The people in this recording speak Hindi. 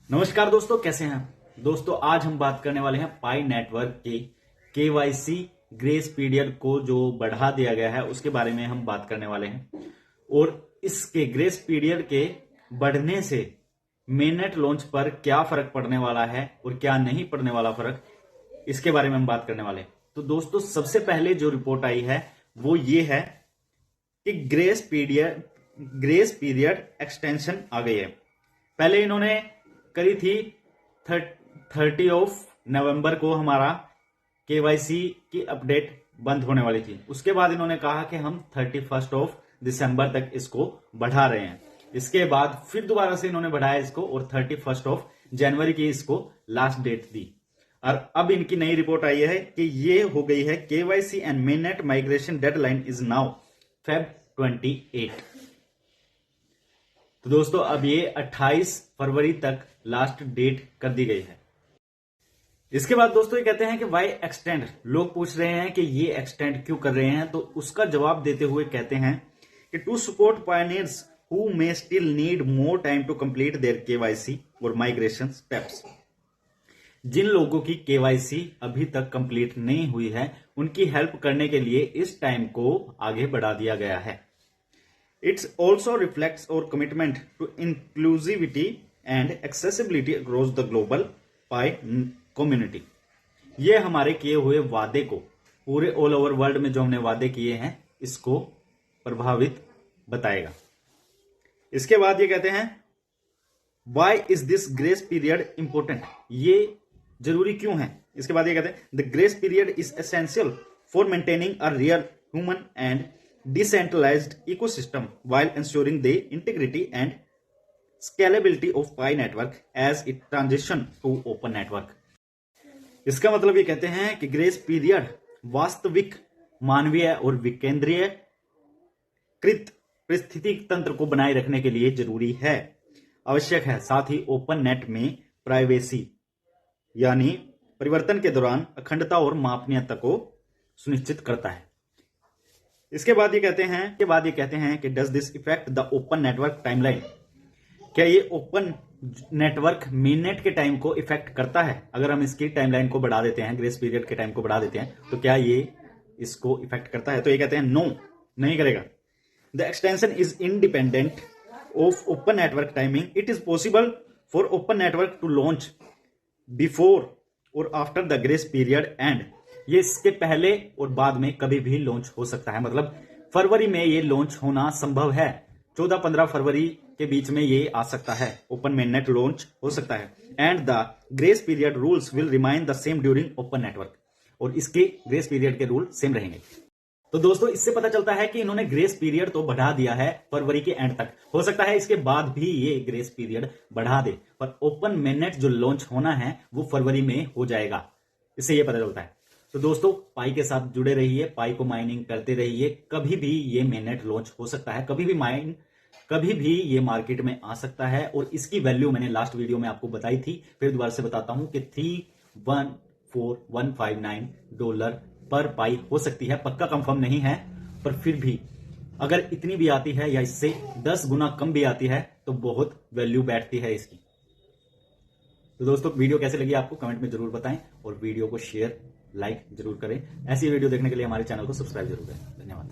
नमस्कार दोस्तों, कैसे हैं दोस्तों। आज हम बात करने वाले हैं पाई नेटवर्क के केवाईसी ग्रेस पीरियड को जो बढ़ा दिया गया है उसके बारे में हम बात करने वाले हैं। और इसके ग्रेस पीरियड के बढ़ने से मेननेट लॉन्च पर क्या फर्क पड़ने वाला है और क्या नहीं पड़ने वाला फर्क, इसके बारे में हम बात करने वाले हैं। तो दोस्तों, सबसे पहले जो रिपोर्ट आई है वो ये है कि ग्रेस पीरियड एक्सटेंशन आ गई है। पहले इन्होंने करी थी 30 नवंबर को हमारा केवाईसी की अपडेट बंद होने वाली थी। उसके बाद इन्होंने कहा कि हम 31 दिसंबर तक इसको बढ़ा रहे हैं। इसके बाद फिर दोबारा से इन्होंने बढ़ाया इसको और 31 जनवरी की इसको लास्ट डेट दी। और अब इनकी नई रिपोर्ट आई है कि ये हो गई है KYC and mainnet migration deadline is now Feb 28। तो दोस्तों, अब ये 28 फरवरी तक लास्ट डेट कर दी गई है। इसके बाद दोस्तों ये कहते हैं कि वाई एक्सटेंड। लोग पूछ रहे हैं कि ये एक्सटेंड क्यों कर रहे हैं, तो उसका जवाब देते हुए कहते हैं कि to support pioneers who may still need more time to complete their KYC और माइग्रेशन स्टेप्स। जिन लोगों की केवाईसी अभी तक कंप्लीट नहीं हुई है उनकी हेल्प करने के लिए इस टाइम को आगे बढ़ा दिया गया है। It also reflects our commitment to inclusivity and accessibility across the global Pi community। ये हमारे किए हुए वादे को पूरे ऑल ओवर वर्ल्ड में जो हमने वादे किए हैं इसको प्रभावित बताएगा। इसके बाद ये कहते हैं Why is this grace period important? ये जरूरी क्यों है। इसके बाद ये कहते हैं The grace period is essential for maintaining a real human and decentralized ecosystem while ensuring the integrity and scalability of Pi network as it transition to open network। इसका मतलब ये कहते हैं कि ग्रेस पीरियड वास्तविक मानवीय और विकेंद्रीय कृत परिस्थिति तंत्र को बनाए रखने के लिए जरूरी है, आवश्यक है। साथ ही ओपन नेट में प्राइवेसी यानी परिवर्तन के दौरान अखंडता और मापनीयता को सुनिश्चित करता है। इसके बाद ये कहते हैं कि does this effect the open network timeline. क्या ये ओपन नेटवर्क मेननेट के टाइम को इफेक्ट करता है। अगर हम इसकी टाइमलाइन को बढ़ा देते हैं, ग्रेस पीरियड के टाइम को बढ़ा देते हैं, तो क्या ये इसको इफेक्ट करता है। तो ये कहते हैं नो, नहीं करेगा। The extension is independent of open network timing. It is possible for open network to launch before और after the grace period end. ये इसके पहले और बाद में कभी भी लॉन्च हो सकता है। मतलब फरवरी में ये लॉन्च होना संभव है। 14-15 फरवरी के बीच में ये आ सकता है, ओपन मेननेट लॉन्च हो सकता है। And the grace period rules will remain the same during open network. और इसके ग्रेस पीरियड के रूल सेम रहेंगे। तो दोस्तों, इससे पता चलता है कि इन्होंने ग्रेस पीरियड तो बढ़ा दिया है फरवरी के एंड तक। हो सकता है इसके बाद भी ये ग्रेस पीरियड बढ़ा दे, पर ओपन मेननेट जो लॉन्च होना है वो फरवरी में हो जाएगा। इससे ये पता चलता है। तो दोस्तों, पाई के साथ जुड़े रहिए, पाई को माइनिंग करते रहिए। कभी भी ये मेननेट लॉन्च हो सकता है, कभी भी ये मार्केट में आ सकता है। और इसकी वैल्यू मैंने लास्ट वीडियो में आपको बताई थी, फिर दोबारा से बताता हूं कि $314,159 पर पाई हो सकती है। पक्का कंफर्म नहीं है, पर फिर भी अगर इतनी भी आती है या इससे 10 गुना कम भी आती है तो बहुत वैल्यू बैठती है इसकी। तो दोस्तों, वीडियो कैसे लगी आपको कमेंट में जरूर बताएं और वीडियो को शेयर लाइक जरूर करें। ऐसी वीडियो देखने के लिए हमारे चैनल को सब्सक्राइब जरूर करें। धन्यवाद।